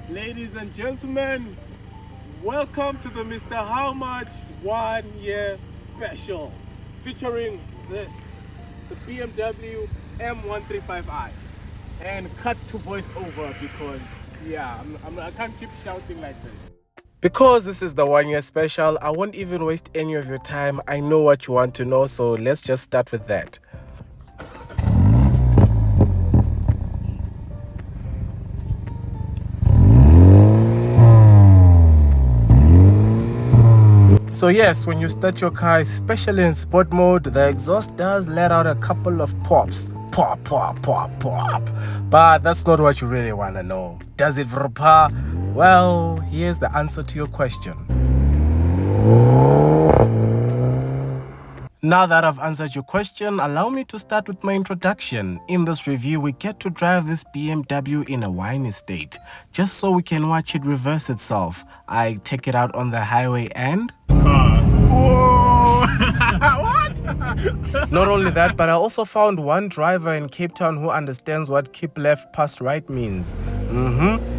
Ladies and gentlemen, welcome to the MrHowMuch 1 year special featuring this, the BMW M135i. And cut to voiceover because, I can't keep shouting like this. Because this is the 1 year special, I won't even waste any of your time. I know what you want to know, so let's just start with that. So yes, when you start your car, especially in sport mode, the exhaust does let out a couple of pops. Pop, pop, pop, pop. But that's not what you really want to know. Does it vrpa? Well, here's the answer to your question. Now that I've answered your question, allow me to start with my introduction. In this review, we get to drive this BMW in a wine state, just so we can watch it reverse itself. I take it out on the highway and... Whoa! What? Not only that, but I also found one driver in Cape Town who understands what keep left past right means.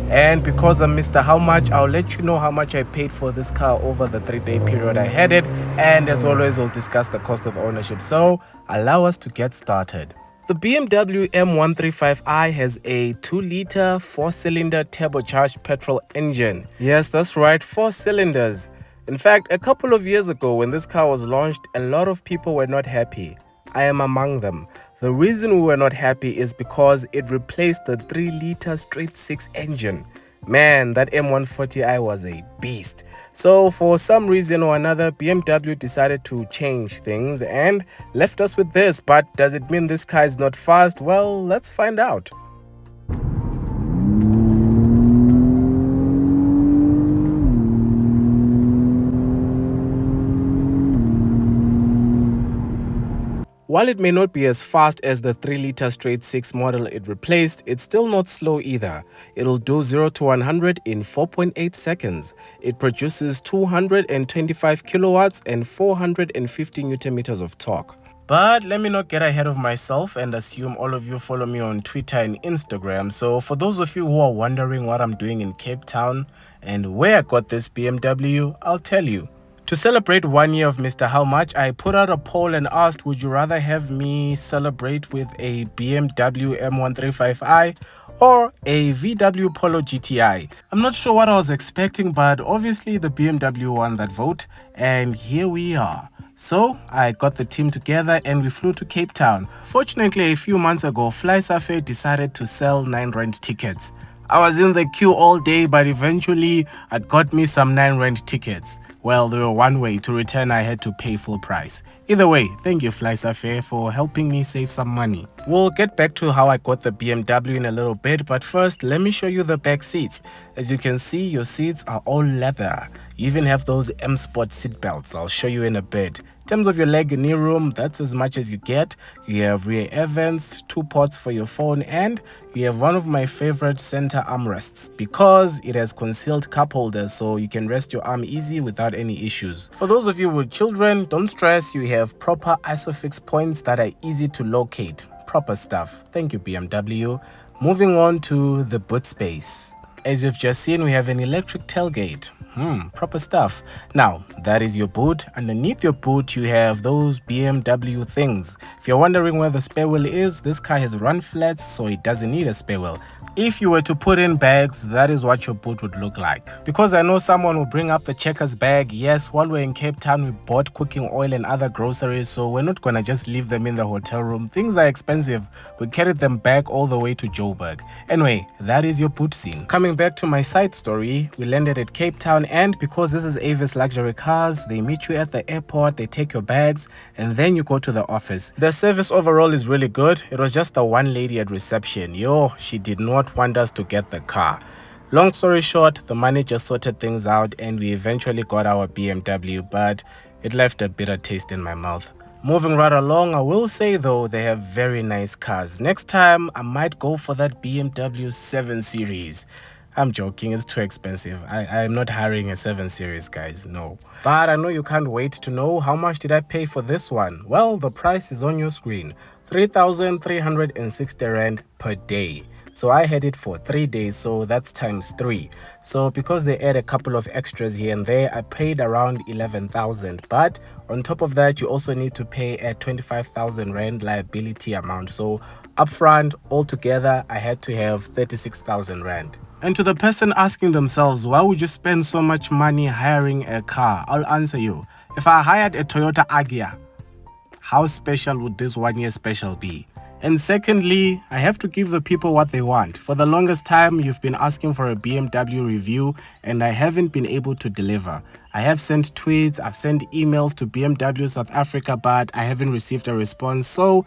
And because I'm MrHowMuch, I'll let you know how much I paid for this car over the 3-day period I had it, and as always, we'll discuss the cost of ownership. So allow us to get started. The BMW M135i has a 2-liter 4-cylinder turbocharged petrol engine. Yes, that's right, 4 cylinders. In fact, a couple of years ago when this car was launched, a lot of people were not happy. I am among them. The reason we were not happy is because it replaced the 3-liter straight-six engine. Man, that M140i was a beast. So for some reason or another, BMW decided to change things and left us with this. But does it mean this car is not fast? Well, let's find out. While it may not be as fast as the 3-liter straight-six model it replaced, it's still not slow either. It'll do 0 to 100 in 4.8 seconds. It produces 225 kilowatts and 450 newton meters of torque. But let me not get ahead of myself and assume all of you follow me on Twitter and Instagram. So for those of you who are wondering what I'm doing in Cape Town and where I got this BMW, I'll tell you. To celebrate 1 year of MrHowMuch, I put out a poll and asked, would you rather have me celebrate with a BMW M135i or a VW Polo GTI? I'm not sure what I was expecting, but obviously the BMW won that vote, and here we are. So I got the team together and we flew to Cape Town. Fortunately, a few months ago, FlySafair decided to sell 9 rand tickets. I was in the queue all day, but eventually I got me some 9 rand tickets. Well, they were one way. To return, I had to pay full price. Either way, thank you FlySafair for helping me save some money. We'll get back to how I got the BMW in a little bit, but first, let me show you the back seats. As you can see, your seats are all leather. You even have those M Sport seat belts. I'll show you in a bit. In terms of your leg and knee room, that's as much as you get. You have rear air vents, 2 ports for your phone, and you have one of my favorite center armrests because it has concealed cup holders, so you can rest your arm easy without any issues. For those of you with children, don't stress, you have proper ISOFIX points that are easy to locate. Proper stuff. Thank you, BMW. Moving on to the boot space. As you've just seen, we have an electric tailgate. Proper stuff. Now, that is your boot. Underneath your boot, you have those BMW things. If you're wondering where the spare wheel is, this car has run flats, so it doesn't need a spare wheel. If you were to put in bags, that is what your boot would look like. Because I know someone will bring up the Checkers bag. Yes, while we're in Cape Town, we bought cooking oil and other groceries, so we're not gonna just leave them in the hotel room. Things are expensive. We carried them back all the way to Joburg. Anyway, that is your boot scene. Coming back to my side story, we landed at Cape Town, and because this is Avis Luxury Cars, they meet you at the airport, they take your bags, and then you go to the office. The service overall is really good. It was just the one lady at reception. She did not want us to get the car. Long story short, the manager sorted things out and we eventually got our BMW, but it left a bitter taste in my mouth. Moving right along, I will say though, they have very nice cars. Next time, I might go for that BMW 7 Series. I'm joking, it's too expensive. I'm not hiring a 7 Series, guys, no. But I know you can't wait to know how much did I pay for this one. Well, the price is on your screen. 3,360 Rand per day. So I had it for 3 days, so that's times 3. So because they add a couple of extras here and there, I paid around 11,000. But on top of that, you also need to pay a 25,000 rand liability amount. So upfront, altogether, I had to have 36,000 rand. And to the person asking themselves, why would you spend so much money hiring a car? I'll answer you. If I hired a Toyota Agya, how special would this 1 year special be? And secondly, I have to give the people what they want. For the longest time, you've been asking for a BMW review, and I haven't been able to deliver. I have sent tweets, I've sent emails to BMW South Africa, but I haven't received a response. So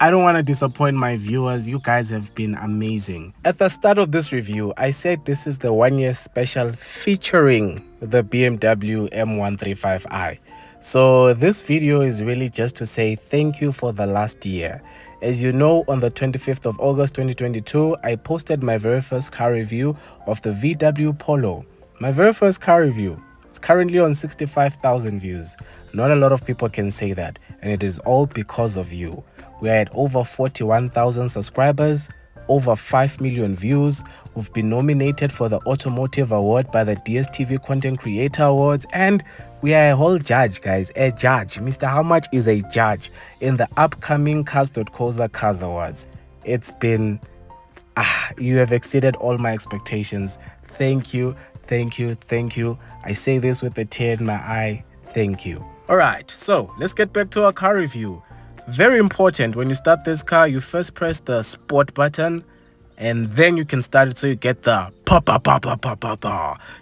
I don't want to disappoint my viewers. You guys have been amazing. At the start of this review, I said this is the 1 year special featuring the BMW M135i. So this video is really just to say thank you for the last year. As you know, on the 25th of August 2022, I posted my very first car review of the VW Polo. My very first car review. It's currently on 65,000 views. Not a lot of people can say that, and it is all because of you. We are at over 41,000 subscribers, over 5 million views. We've been nominated for the Automotive Award by the DSTV Content Creator Awards, and we are a whole judge, guys, a judge. MrHowMuch is a judge in the upcoming Cars.coza Cars Awards. It's been, you have exceeded all my expectations. Thank you, thank you, thank you. I say this with a tear in my eye. Thank you. All right, so let's get back to our car review. Very important, when you start this car, you first press the sport button, and then you can start it so you get the pa.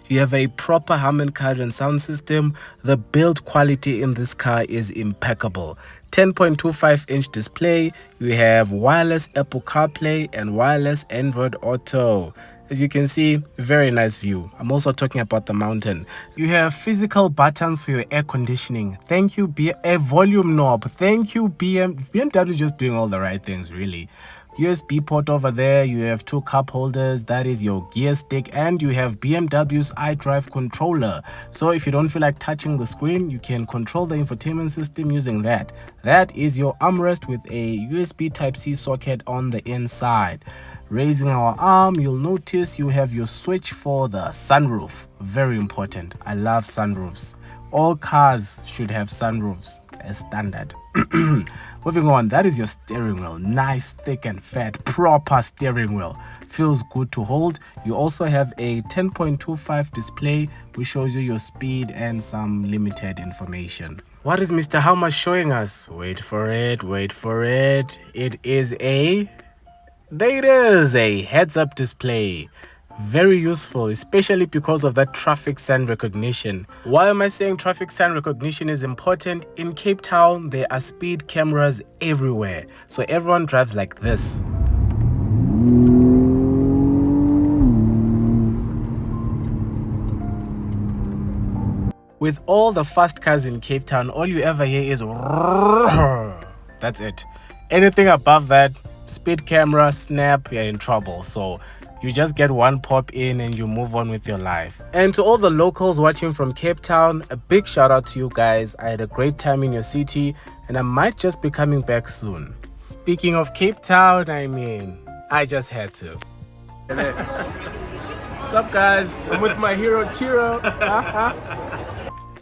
You have a proper Harman Kardon sound system. The build quality in this car is impeccable. 10.25-inch display. You have wireless Apple CarPlay and wireless Android Auto. As you can see, very nice view. I'm also talking about the mountain. You have physical buttons for your air conditioning. Thank you, a volume knob. Thank you, BMW just doing all the right things, really. USB port over there. You have 2 cup holders. That is your gear stick. And you have BMW's xDrive controller. So if you don't feel like touching the screen, you can control the infotainment system using that. That is your armrest with a USB Type-C socket on the inside. Raising our arm, you'll notice you have your switch for the sunroof. Very important. I love sunroofs. All cars should have sunroofs as standard. Moving on, that is your steering wheel. Nice, thick and fat, proper steering wheel. Feels good to hold. You also have a 10.25 display which shows you your speed and some limited information. What is MrHowMuch showing us? Wait for it, wait for it. It is a... There it is, a heads-up display. Very useful, especially because of that traffic sign recognition. Why am I saying traffic sign recognition is important? In Cape Town, there are speed cameras everywhere. So everyone drives like this. With all the fast cars in Cape Town, all you ever hear is that's it. Anything above that, speed camera, snap, you're in trouble. So you just get one pop in and you move on with your life. And to all the locals watching from Cape Town, a big shout out to you guys. I had a great time in your city and I might just be coming back soon. Speaking of Cape Town, I mean, I just had to. What's up, guys? I'm with my hero Chiro.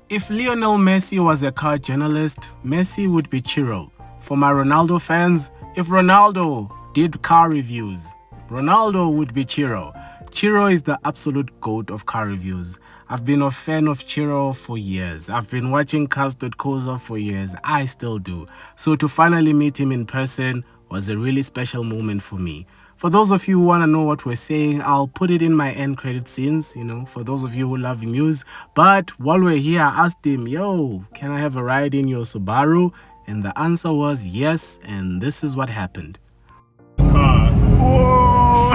If Lionel Messi was a car journalist, Messi would be Chiro. For my Ronaldo fans, if Ronaldo did car reviews, Ronaldo would be Chiro. Chiro is the absolute GOAT of car reviews. I've been a fan of Chiro for years. I've been watching Cars.coza for years. I still do. So to finally meet him in person was a really special moment for me. For those of you who want to know what we're saying, I'll put it in my end credit scenes, for those of you who love news. But while we're here, I asked him, yo, can I have a ride in your Subaru? And the answer was yes, and this is what happened. Whoa!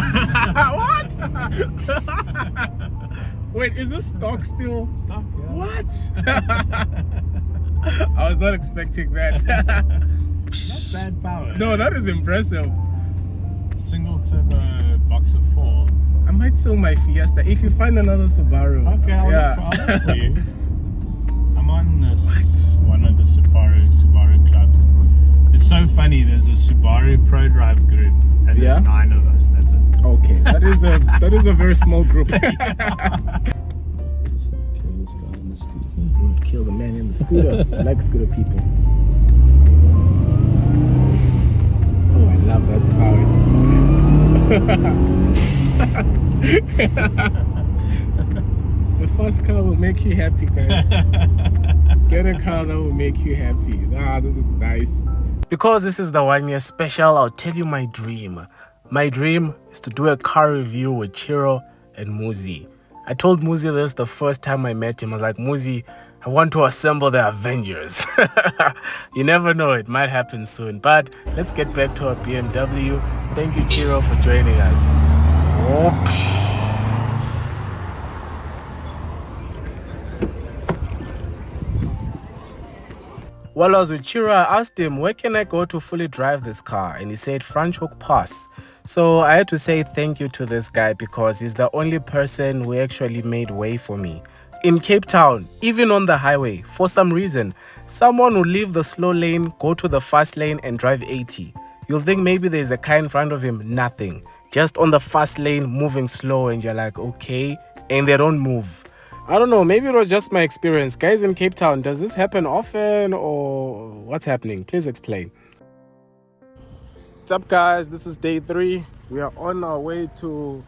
What? Wait, is this stock still? Stock, yeah. What? I was not expecting that. Not bad power. No, that is impressive. Single turbo box of 4. I might sell my Fiesta if you find another Subaru. Okay, I'll look for you. I'm on this one of the Subaru clubs. It's so funny, there's a Subaru Pro Drive group and Yeah? there's 9 of us. That's it. Okay, that is a very small group. Kill this guy on the scooter. Kill the man in the scooter. I like scooter people. Oh, I love that sound. The first car will make you happy, guys. Get a car that will make you happy. Ah, this is nice. Because this is the 1-year special, I'll tell you my dream. My dream is to do a car review with Chiro and Muzi. I told Muzi this the first time I met him. I was like, Muzi, I want to assemble the Avengers. You never know, it might happen soon. But let's get back to our BMW. Thank you, Chiro, for joining us. Oh, while I was with Chiro, I asked him, where can I go to fully drive this car? And he said, Franschhoek Pass. So I had to say thank you to this guy because he's the only person who actually made way for me. In Cape Town, even on the highway, for some reason, someone will leave the slow lane, go to the fast lane and drive 80. You'll think maybe there's a car in front of him, nothing. Just on the fast lane, moving slow, and you're like, okay, and they don't move. I don't know, maybe it was just my experience. Guys in Cape Town, does this happen often or what's happening? Please explain. What's up, guys? This is day 3. We are on our way to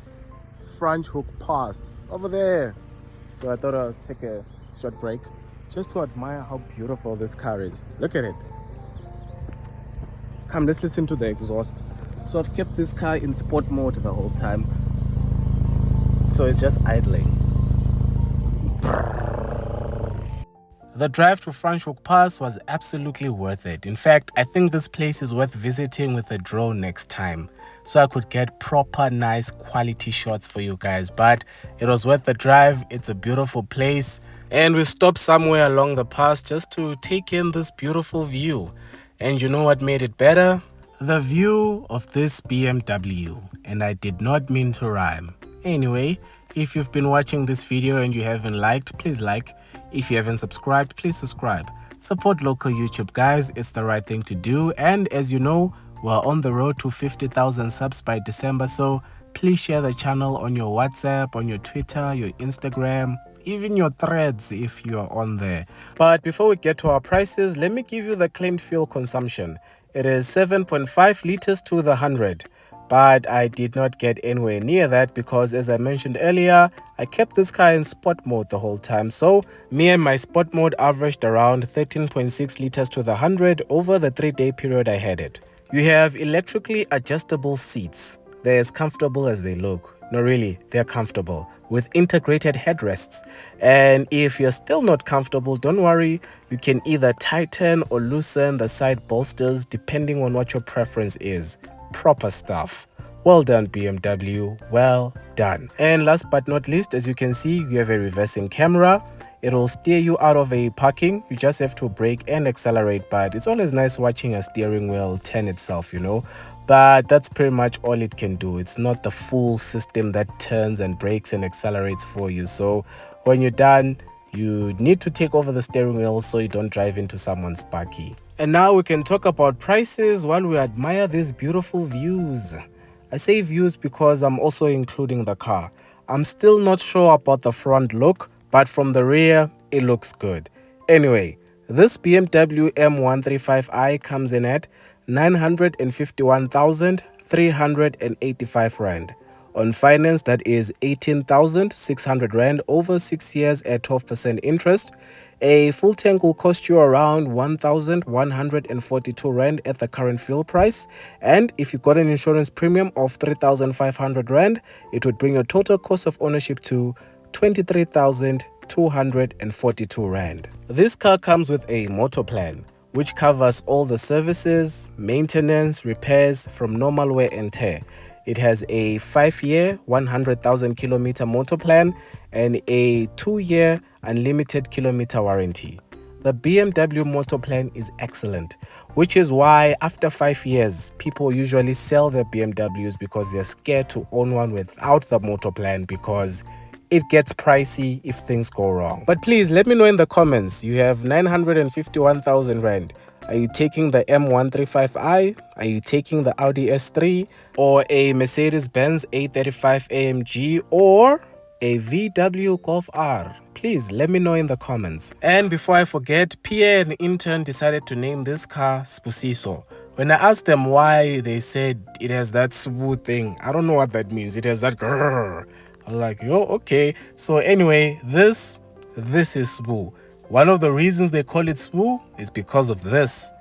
Franschhoek Pass over there. So I thought I'd take a short break just to admire how beautiful this car is. Look at it. Come, let's listen to the exhaust. So I've kept this car in sport mode the whole time. So it's just idling. The drive to Franschhoek Pass was absolutely worth it. In fact, I think this place is worth visiting with a drone next time, so I could get proper nice quality shots for you guys. But it was worth the drive. It's a beautiful place. And we stopped somewhere along the pass just to take in this beautiful view. And you know what made it better? The view of this BMW. And I did not mean to rhyme. Anyway, if you've been watching this video and you haven't liked, please like. If you haven't subscribed, please subscribe. Support local YouTube, guys. It's the right thing to do. And as you know, we're on the road to 50,000 subs by December. So please share the channel on your WhatsApp, on your Twitter, your Instagram, even your threads if you're on there. But before we get to our prices, let me give you the claimed fuel consumption. It is 7.5 liters to the 100. But I did not get anywhere near that because, as I mentioned earlier, I kept this car in sport mode the whole time. So me and my sport mode averaged around 13.6 liters to the 100 over the 3-day period I had it. You have electrically adjustable seats. They're as comfortable as they look. No, really, they're comfortable with integrated headrests. And if you're still not comfortable, don't worry. You can either tighten or loosen the side bolsters depending on what your preference is. Proper stuff. Well done, BMW. Well done. And last but not least, as you can see, you have a reversing camera. It'll steer you out of a parking. You just have to brake and accelerate, but it's always nice watching a steering wheel turn itself, you know. But that's pretty much all it can do. It's not the full system that turns and brakes and accelerates for you. So when you're done, you need to take over the steering wheel so you don't drive into someone's bakkie. And now we can talk about prices while we admire these beautiful views. I say views because I'm also including the car. I'm still not sure about the front look, but from the rear, it looks good. Anyway, this BMW M135i comes in at 951,385 Rand. On finance, that is 18,600 Rand over 6 years at 12% interest. A full tank will cost you around 1,142 Rand at the current fuel price. And if you got an insurance premium of 3,500 Rand, it would bring your total cost of ownership to 23,242 Rand. This car comes with a motor plan, which covers all the services, maintenance, repairs from normal wear and tear. It has a 5-year, 100,000 kilometer motor plan and a 2-year unlimited kilometer warranty. The BMW motor plan is excellent, which is why after 5 years, people usually sell their BMWs because they're scared to own one without the motor plan because it gets pricey if things go wrong. But please let me know in the comments, you have 951,000 Rand. Are you taking the M135i? Are you taking the Audi S3? Or a Mercedes-Benz A35 AMG? Or a VW Golf R? Please let me know in the comments. And before I forget, Pierre and intern decided to name this car Spusiso. When I asked them why, they said it has that smooth thing. I don't know what that means. It has that grrr. I was like, yo, okay. So anyway, this is Spoo. One of the reasons they call it Spoo is because of this.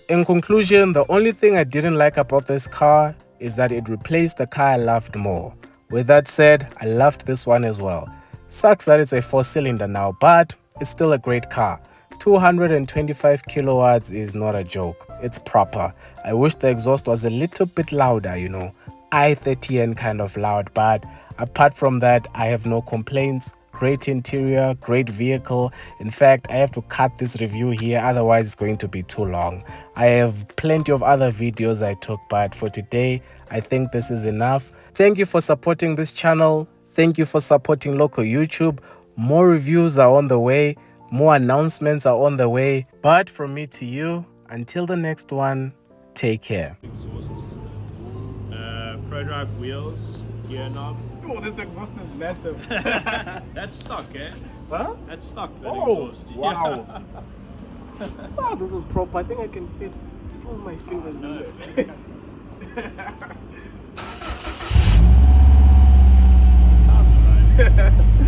In conclusion, the only thing I didn't like about this car is that it replaced the car I loved more. With that said, I loved this one as well. Sucks that it's a 4-cylinder now, but it's still a great car. 225 kilowatts is not a joke. It's proper. I wish the exhaust was a little bit louder, you know. i30N kind of loud, but apart from that, I have no complaints. Great interior, great vehicle. In fact, I have to cut this review here, otherwise it's going to be too long. I have plenty of other videos I took, but for today, I think this is enough. Thank you for supporting this channel. Thank you for supporting local YouTube. More reviews are on the way. More announcements are on the way. But from me to you, until the next one, take care. Exhaust system. Pro drive wheels, gear knob. Oh, this exhaust is massive. That's stock, eh? Huh? That's stock, that Oh, exhaust. wow. Wow, this is proper. I think I can fit all my fingers in there. Sounds right.